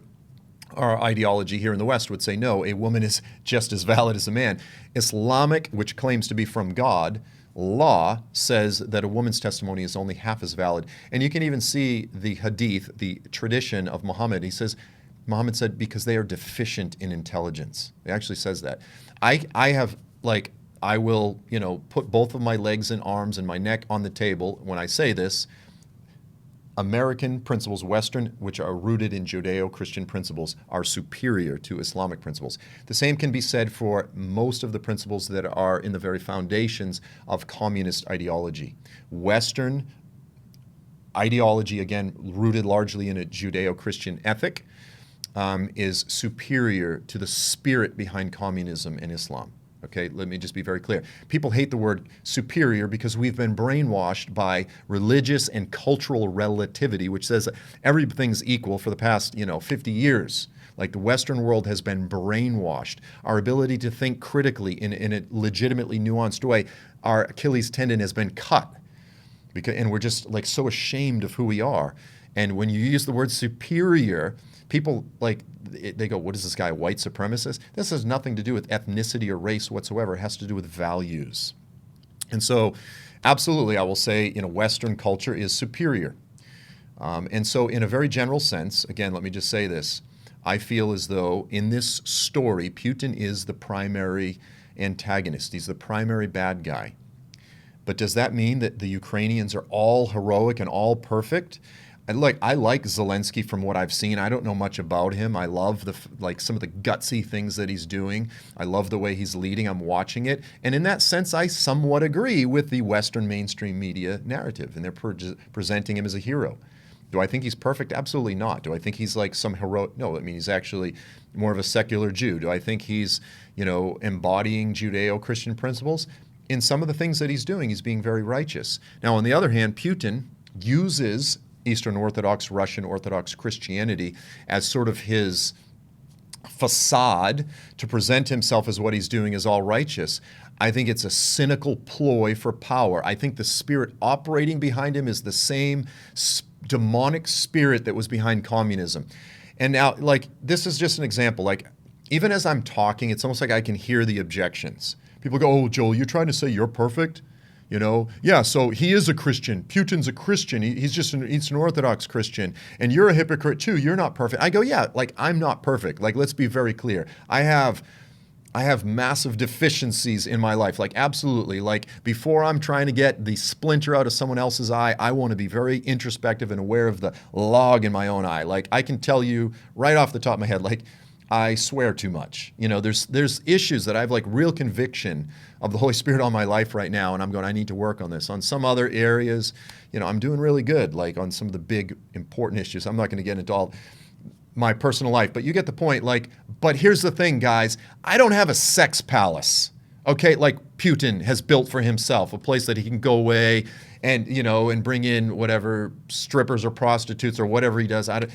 our ideology here in the West would say, no, a woman is just as valid as a man. Islamic, which claims to be from God, law says that a woman's testimony is only half as valid. And you can even see the hadith, the tradition of Muhammad. Muhammad said, because they are deficient in intelligence. He actually says that. I will, put both of my legs and arms and my neck on the table when I say this. American principles, Western, which are rooted in Judeo-Christian principles, are superior to Islamic principles. The same can be said for most of the principles that are in the very foundations of communist ideology. Western ideology, again, rooted largely in a Judeo-Christian ethic, is superior to the spirit behind communism and Islam. Okay, let me just be very clear. People hate the word superior because we've been brainwashed by religious and cultural relativity, which says that everything's equal for the past, 50 years. Like the Western world has been brainwashed. Our ability to think critically in a legitimately nuanced way, our Achilles tendon has been cut. And we're just like so ashamed of who we are. And when you use the word superior, people they go, what is this guy, a white supremacist? This has nothing to do with ethnicity or race whatsoever. It has to do with values. And so absolutely, I will say, Western culture is superior. And so in a very general sense, again, let me just say this, I feel as though in this story, Putin is the primary antagonist. He's the primary bad guy. But does that mean that the Ukrainians are all heroic and all perfect? And I like Zelensky from what I've seen. I don't know much about him. I love some of the gutsy things that he's doing. I love the way he's leading. I'm watching it. And in that sense, I somewhat agree with the Western mainstream media narrative, and they're presenting him as a hero. Do I think he's perfect? Absolutely not. Do I think he's like some heroic? No, he's actually more of a secular Jew. Do I think he's, embodying Judeo-Christian principles? In some of the things that he's doing, he's being very righteous. Now, on the other hand, Putin uses Eastern Orthodox, Russian Orthodox Christianity as sort of his facade to present himself as what he's doing is all righteous. I think it's a cynical ploy for power. I think the spirit operating behind him is the same demonic spirit that was behind communism. And now, this is just an example. Even as I'm talking, it's almost like I can hear the objections. People go, oh, Joel, you're trying to say you're perfect? Yeah, so he is a Christian. Putin's a Christian. He's just an Eastern Orthodox Christian. And you're a hypocrite too. You're not perfect. I go, yeah, I'm not perfect. Let's be very clear. I have massive deficiencies in my life. Absolutely. Before I'm trying to get the splinter out of someone else's eye, I want to be very introspective and aware of the log in my own eye. I can tell you right off the top of my head, I swear too much. There's issues that I have real conviction of the Holy Spirit on my life right now, and I'm going, I need to work on this. On some other areas, I'm doing really good, on some of the big important issues. I'm not going to get into all my personal life, but you get the point. But here's the thing, guys. I don't have a sex palace. Okay, like Putin has built for himself, a place that he can go away and, and bring in whatever strippers or prostitutes or whatever he does. I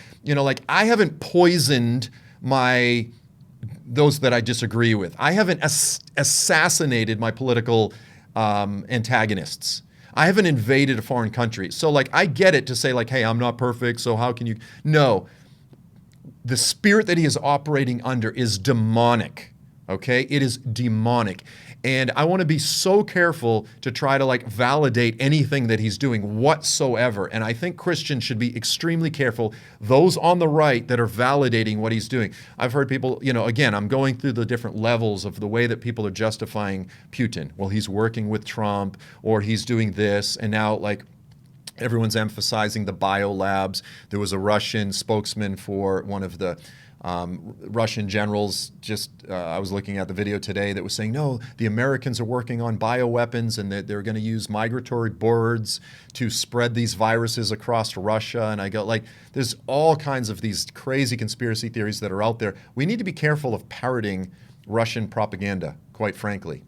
haven't poisoned those that I disagree with. I haven't assassinated my political antagonists. I haven't invaded a foreign country. So I get it to say hey, I'm not perfect, so how can you? No, the spirit that he is operating under is demonic. Okay, it is demonic. And I want to be so careful to try to validate anything that he's doing whatsoever. And I think Christians should be extremely careful, those on the right that are validating what he's doing. I've heard people, again, I'm going through the different levels of the way that people are justifying Putin. Well, he's working with Trump, or he's doing this, and now everyone's emphasizing the biolabs. There was a Russian spokesman for one of the Russian generals, I was looking at the video today, that was saying, no, the Americans are working on bioweapons and that they're going to use migratory birds to spread these viruses across Russia. And I go, there's all kinds of these crazy conspiracy theories that are out there. We need to be careful of parroting Russian propaganda, quite frankly.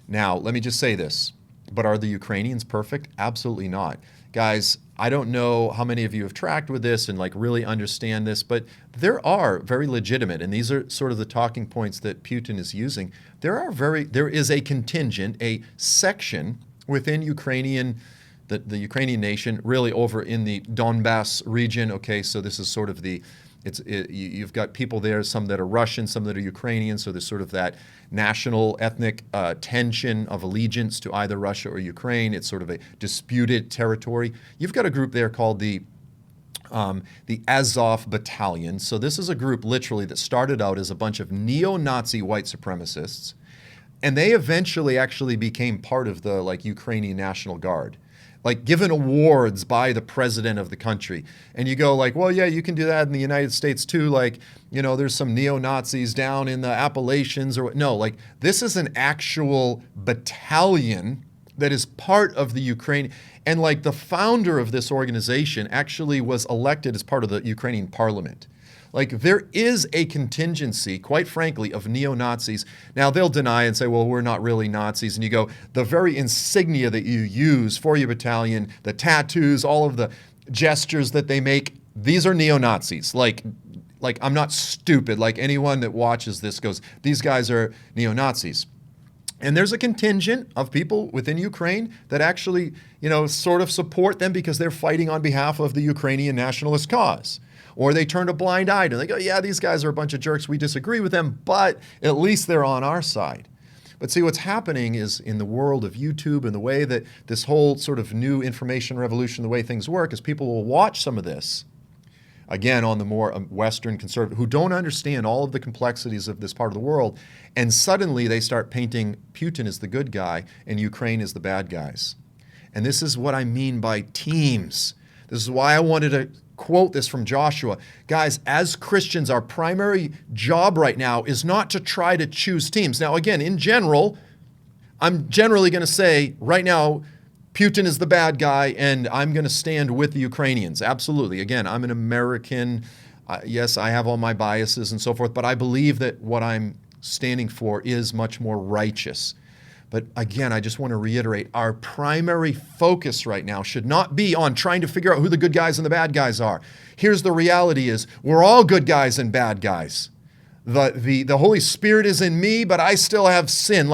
Now, let me just say this, but are the Ukrainians perfect? Absolutely not. Guys, I don't know how many of you have tracked with this and really understand this, but there are very legitimate, and these are sort of the talking points that Putin is using. There is a contingent, a section within the Ukrainian nation, really over in the Donbass region. Okay, so this is sort of you've got people there, some that are Russian, some that are Ukrainian, so there's sort of that national ethnic tension of allegiance to either Russia or Ukraine. It's sort of a disputed territory. You've got a group there called the Azov Battalion. So this is a group literally that started out as a bunch of neo-Nazi white supremacists, and they eventually actually became part of the Ukrainian National Guard. Given awards by the president of the country. And you go well, yeah, you can do that in the United States too. There's some neo-Nazis down in the Appalachians no, this is an actual battalion that is part of the Ukraine. And the founder of this organization actually was elected as part of the Ukrainian parliament. There is a contingency, quite frankly, of neo-Nazis. Now, they'll deny and say, well, we're not really Nazis. And you go, the very insignia that you use for your battalion, the tattoos, all of the gestures that they make, these are neo-Nazis. I'm not stupid. Anyone that watches this goes, these guys are neo-Nazis. And there's a contingent of people within Ukraine that actually, sort of support them because they're fighting on behalf of the Ukrainian nationalist cause. Or they turn a blind eye and they go, yeah, these guys are a bunch of jerks. We disagree with them, but at least they're on our side. But see, what's happening is in the world of YouTube and the way that this whole sort of new information revolution, the way things work, is people will watch some of this, again, on the more Western conservative, who don't understand all of the complexities of this part of the world, and suddenly they start painting Putin as the good guy and Ukraine as the bad guys. And this is what I mean by teams. This is why I wanted to quote this from Joshua. Guys, as Christians, our primary job right now is not to try to choose teams. Now, again, in general, I'm generally going to say right now, Putin is the bad guy, and I'm going to stand with the Ukrainians. Absolutely. Again, I'm an American. Yes, I have all my biases and so forth, but I believe that what I'm standing for is much more righteous. But again, I just want to reiterate, our primary focus right now should not be on trying to figure out who the good guys and the bad guys are. Here's the reality is, we're all good guys and bad guys. The Holy Spirit is in me, but I still have sin.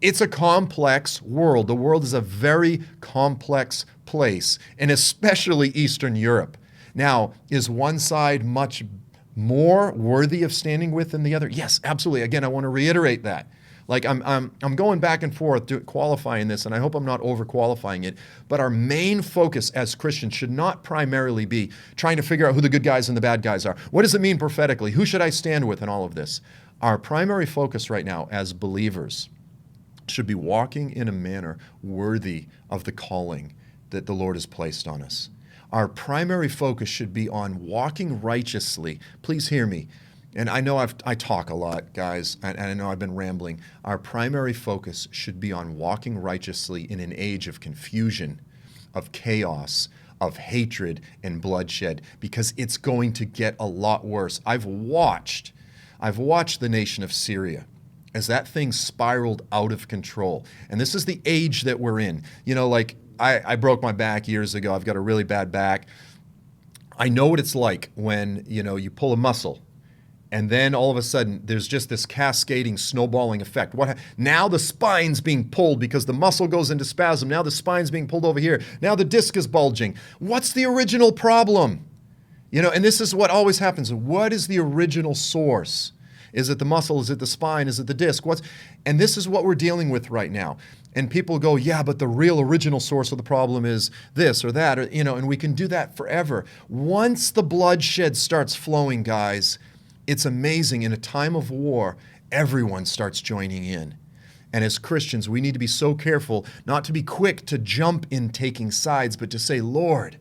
It's a complex world. The world is a very complex place, and especially Eastern Europe. Now, is one side much more worthy of standing with than the other? Yes, absolutely. Again, I want to reiterate that. I'm going back and forth qualifying this, and I hope I'm not overqualifying it, but our main focus as Christians should not primarily be trying to figure out who the good guys and the bad guys are. What does it mean prophetically? Who should I stand with in all of this? Our primary focus right now as believers should be walking in a manner worthy of the calling that the Lord has placed on us. Our primary focus should be on walking righteously. Please hear me. And I know I talk a lot, guys, and I know I've been rambling. Our primary focus should be on walking righteously in an age of confusion, of chaos, of hatred and bloodshed, because it's going to get a lot worse. I've watched the nation of Syria as that thing spiraled out of control. And this is the age that we're in. You know, like I broke my back years ago. I've got a really bad back. I know what it's like when, you know, you pull a muscle and then all of a sudden there's just this cascading, snowballing effect. Now the spine's being pulled because the muscle goes into spasm. Now the spine's being pulled over here. Now the disc is bulging. What's the original problem? You know, and this is what always happens. What is the original source? Is it the muscle? Is it the spine? Is it the disc? And this is what we're dealing with right now. And people go, yeah, but the real original source of the problem is this or that, or, you know, and we can do that forever. Once the bloodshed starts flowing, guys, it's amazing. In a time of war, everyone starts joining in. And as Christians, we need to be so careful not to be quick to jump in taking sides, but to say, Lord,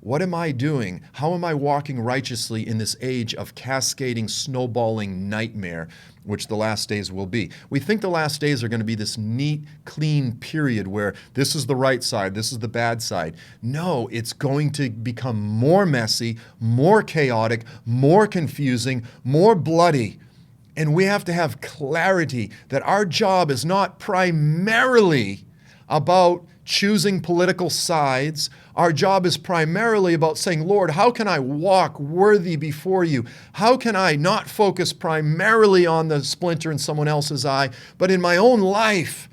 what am I doing? How am I walking righteously in this age of cascading, snowballing nightmare, which the last days will be? We think the last days are going to be this neat, clean period where this is the right side, this is the bad side. No, it's going to become more messy, more chaotic, more confusing, more bloody. And we have to have clarity that our job is not primarily about choosing political sides. Our job is primarily about saying, Lord, how can I walk worthy before you? How can I not focus primarily on the splinter in someone else's eye, but in my own life?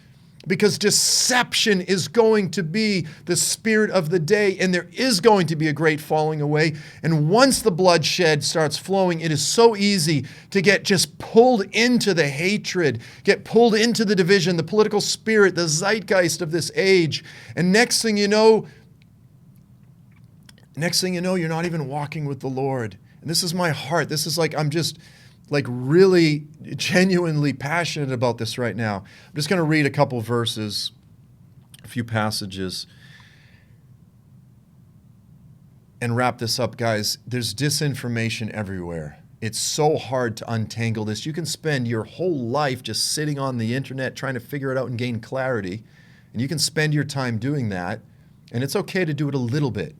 Because deception is going to be the spirit of the day, and there is going to be a great falling away. And once the bloodshed starts flowing, it is so easy to get just pulled into the hatred, get pulled into the division, the political spirit, the zeitgeist of this age. And next thing you know, you're not even walking with the Lord. And this is my heart. This is like, I'm just like really genuinely passionate about this right now. I'm just going to read a couple verses, a few passages, and wrap this up, guys. There's disinformation everywhere. It's so hard to untangle this. You can spend your whole life just sitting on the internet trying to figure it out and gain clarity, and you can spend your time doing that, and it's okay to do it a little bit.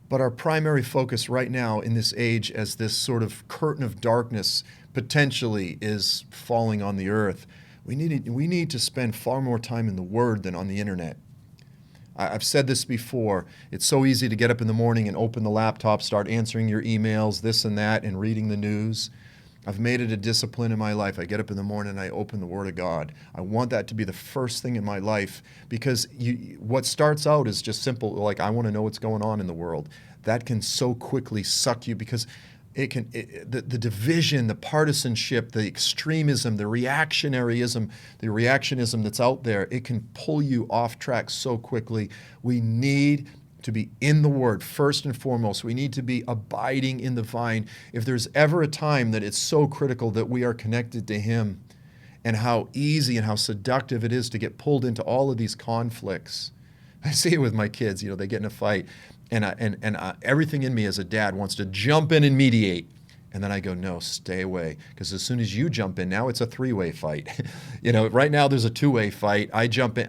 But our primary focus right now in this age, as this sort of curtain of darkness potentially is falling on the earth, we need to spend far more time in the Word than on the internet. I've said this before. It's so easy to get up in the morning and open the laptop, start answering your emails, this and that, and reading the news. I've made it a discipline in my life. I get up in the morning and I open the Word of God. I want that to be the first thing in my life, because what starts out is just simple, like I want to know what's going on in the world. That can so quickly suck you, because the division, the partisanship, the extremism, the reactionaryism, the reactionism that's out there, it can pull you off track so quickly. We need to be in the Word first and foremost. We need to be abiding in the vine. If there's ever a time that it's so critical that we are connected to Him, and how easy and how seductive it is to get pulled into all of these conflicts. I see it with my kids. You know, they get in a fight, and everything in me as a dad wants to jump in and mediate. And then I go, no, stay away. Because as soon as you jump in, now it's a three-way fight. You know, right now there's a two-way fight. I jump in,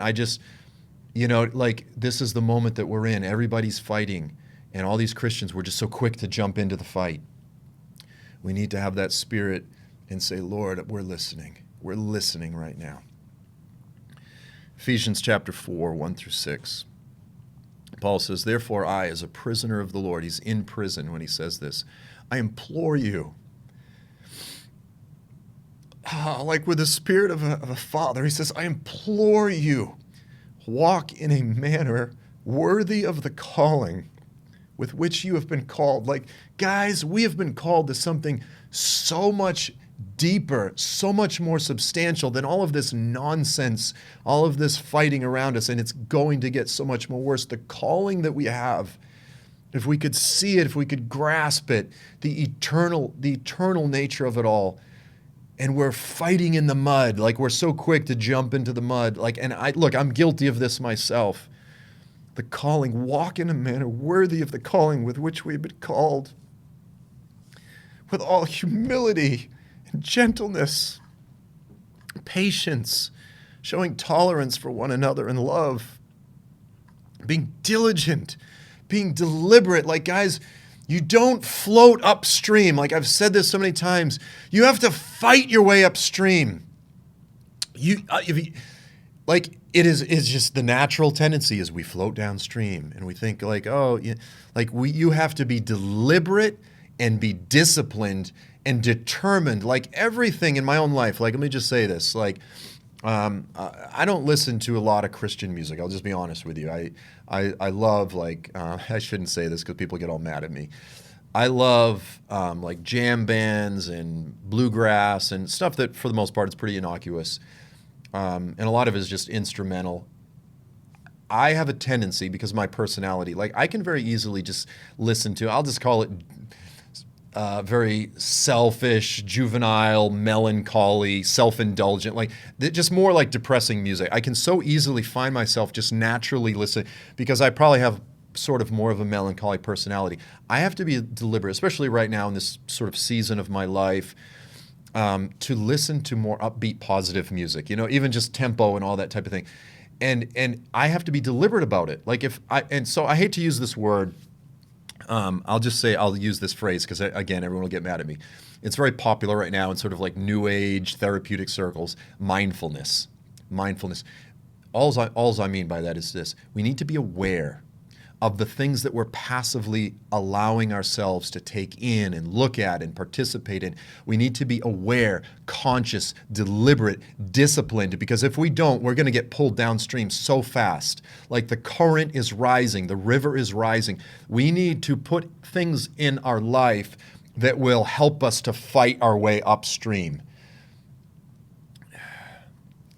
you know, like this is the moment that we're in. Everybody's fighting. And all these Christians, we're just so quick to jump into the fight. We need to have that spirit and say, Lord, we're listening. We're listening right now. Ephesians chapter 4, 1 through 6. Paul says, therefore I, as a prisoner of the Lord, he's in prison when he says this, I implore you, like with the spirit of a father, he says, I implore you, walk in a manner worthy of the calling with which you have been called. Like, guys, we have been called to something so much deeper, so much more substantial than all of this nonsense, all of this fighting around us, and it's going to get so much more worse. The calling that we have, if we could see it, if we could grasp it, the eternal nature of it all, and we're fighting in the mud, like we're so quick to jump into the mud, like, and I'm guilty of this myself. The calling, walk in a manner worthy of the calling with which we've been called, with all humility and gentleness, patience, showing tolerance for one another and love, being diligent, being deliberate. Like, guys, you don't float upstream. Like I've said this so many times, you have to fight your way upstream. Like it's just the natural tendency is we float downstream and we think like, oh, you have to be deliberate and be disciplined and determined. Like everything in my own life. Like let me just say this. Like I don't listen to a lot of Christian music. I'll just be honest with you. I love like I shouldn't say this because people get all mad at me. I love like jam bands and bluegrass and stuff that for the most part is pretty innocuous. And a lot of it is just instrumental. I have a tendency, because of my personality, like I can very easily just listen to, I'll just call it very selfish, juvenile, melancholy, self-indulgent, like just more like depressing music. I can so easily find myself just naturally listening because I probably have sort of more of a melancholy personality. I have to be deliberate, especially right now in this sort of season of my life, to listen to more upbeat, positive music, even just tempo and all that type of thing. And I have to be deliberate about it. Like so I hate to use this word. I'll use this phrase because again, everyone will get mad at me. It's very popular right now in sort of like new age therapeutic circles, mindfulness. Alls I mean by that is this: we need to be aware of the things that we're passively allowing ourselves to take in and look at and participate in. We need to be aware, conscious, deliberate, disciplined, because if we don't, we're going to get pulled downstream so fast. Like the current is rising, the river is rising. We need to put things in our life that will help us to fight our way upstream.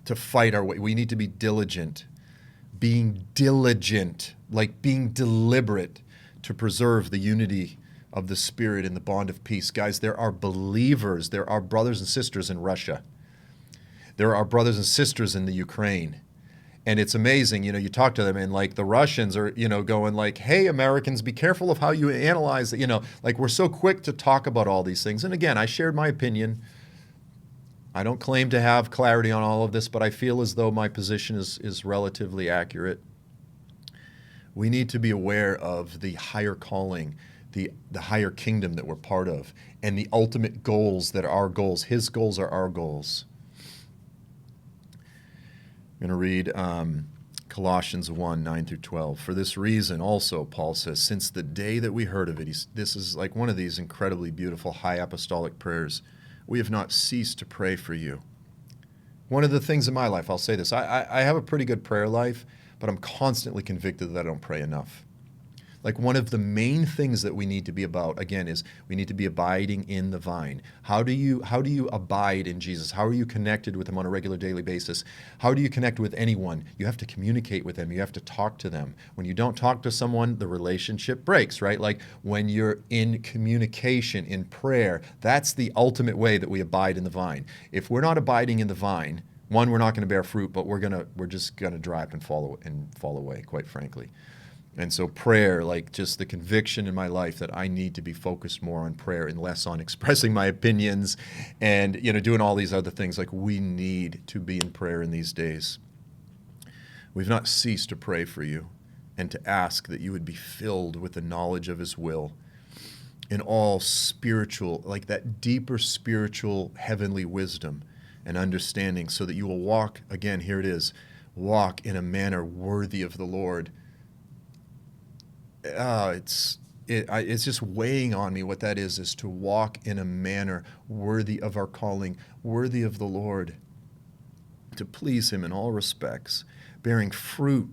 To fight our way, we need to be diligent. Being diligent, like being deliberate to preserve the unity of the Spirit and the bond of peace. Guys, there are believers, there are brothers and sisters in Russia. There are brothers and sisters in the Ukraine. And it's amazing, you talk to them and like the Russians are, going like, hey, Americans, be careful of how you analyze it. Like we're so quick to talk about all these things. And again, I shared my opinion. I don't claim to have clarity on all of this, but I feel as though my position is relatively accurate. We need to be aware of the higher calling, the higher kingdom that we're part of, and the ultimate goals that are our goals. His goals are our goals. I'm going to read Colossians 1, 9 through 12. For this reason also, Paul says, since the day that we heard of it, this is like one of these incredibly beautiful high apostolic prayers, we have not ceased to pray for you. One of the things in my life, I'll say this, I have a pretty good prayer life, but I'm constantly convicted that I don't pray enough. Like one of the main things that we need to be about, again, is we need to be abiding in the vine. How do you abide in Jesus? How are you connected with him on a regular daily basis? How do you connect with anyone? You have to communicate with them. You have to talk to them. When you don't talk to someone, the relationship breaks, right? Like when you're in communication, in prayer, that's the ultimate way that we abide in the vine. If we're not abiding in the vine, one, we're not going to bear fruit, but we're just going to dry up and fall away, quite frankly. And so prayer, like just the conviction in my life that I need to be focused more on prayer and less on expressing my opinions and, doing all these other things. Like we need to be in prayer in these days. We've not ceased to pray for you and to ask that you would be filled with the knowledge of his will in all spiritual, like that deeper spiritual heavenly wisdom and understanding, so that you will walk, again, here it is, walk in a manner worthy of the Lord. It's just weighing on me what that is to walk in a manner worthy of our calling, worthy of the Lord, to please him in all respects, bearing fruit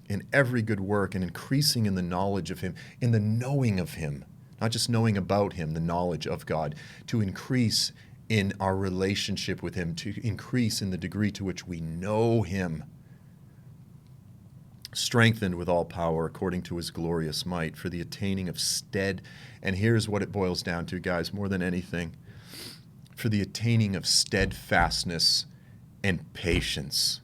in every good work and increasing in the knowledge of him, in the knowing of him, not just knowing about him, the knowledge of God, to increase in our relationship with him, to increase in the degree to which we know him, strengthened with all power according to his glorious might for the attaining of and here's what it boils down to, guys, more than anything, for the attaining of steadfastness and patience,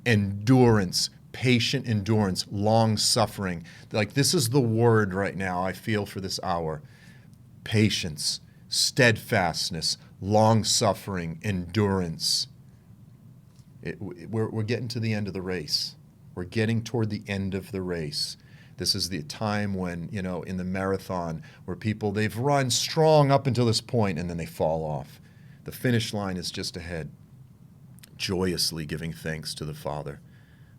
endurance, patient endurance, long suffering. Like this is the word right now I feel for this hour. Patience, steadfastness, long suffering, endurance. We're getting to the end of the race. We're getting toward the end of the race. This is the time when, in the marathon, where people, they've run strong up until this point and then they fall off. The finish line is just ahead. joyously giving thanks to the Father,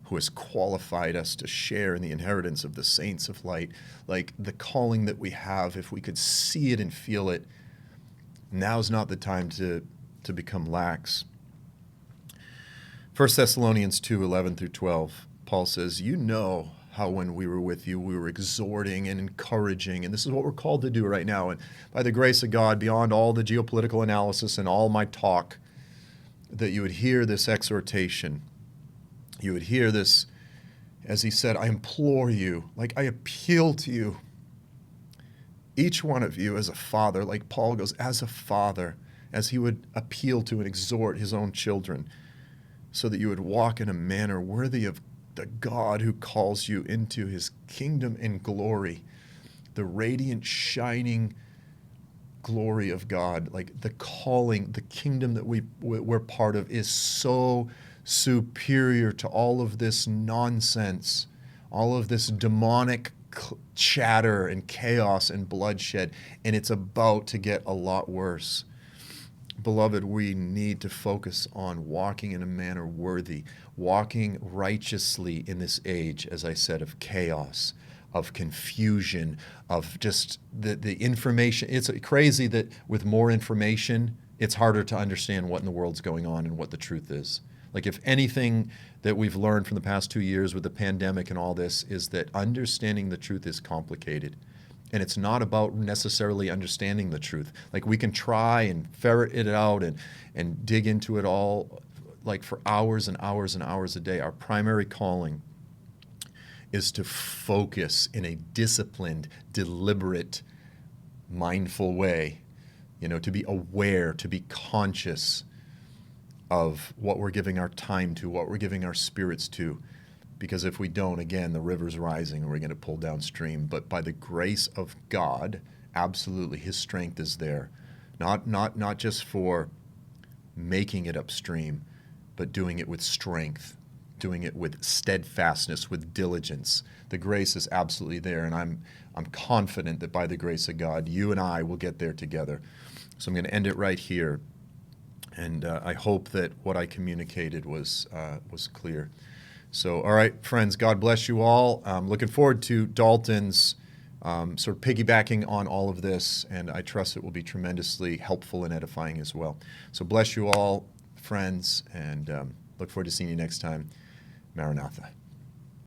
who has qualified us to share in the inheritance of the saints of light. Like the calling that we have, if we could see it and feel it, now's not the time to become lax. 1 Thessalonians 2:11 through 12, Paul says, you know how when we were with you, we were exhorting and encouraging, and this is what we're called to do right now. And by the grace of God, beyond all the geopolitical analysis and all my talk, that you would hear this exhortation. You would hear this, as he said, I implore you, like I appeal to you, each one of you as a father, like Paul goes, as a father, as he would appeal to and exhort his own children, so that you would walk in a manner worthy of the God who calls you into his kingdom and glory, the radiant, shining glory of God. Like the calling, the kingdom that we're part of is so superior to all of this nonsense, all of this demonic chatter and chaos and bloodshed, and it's about to get a lot worse. Beloved, we need to focus on walking in a manner worthy, walking righteously in this age, as I said, of chaos, of confusion, of just the information. It's crazy that with more information, it's harder to understand what in the world's going on and what the truth is. Like if anything that we've learned from the past 2 years with the pandemic and all this is that understanding the truth is complicated. And it's not about necessarily understanding the truth. Like we can try and ferret it out and dig into it all like for hours and hours and hours a day. Our primary calling is to focus in a disciplined, deliberate, mindful way, to be aware, to be conscious of what we're giving our time to, what we're giving our spirits to. Because if we don't, again, the river's rising and we're going to pull downstream. But by the grace of God, absolutely, his strength is there. Not just for making it upstream, but doing it with strength, doing it with steadfastness, with diligence. The grace is absolutely there, and I'm confident that by the grace of God, you and I will get there together. So I'm going to end it right here, and I hope that what I communicated was clear. So, all right, friends, God bless you all. I'm looking forward to Dalton's sort of piggybacking on all of this, and I trust it will be tremendously helpful and edifying as well. So bless you all, friends, and look forward to seeing you next time. Maranatha.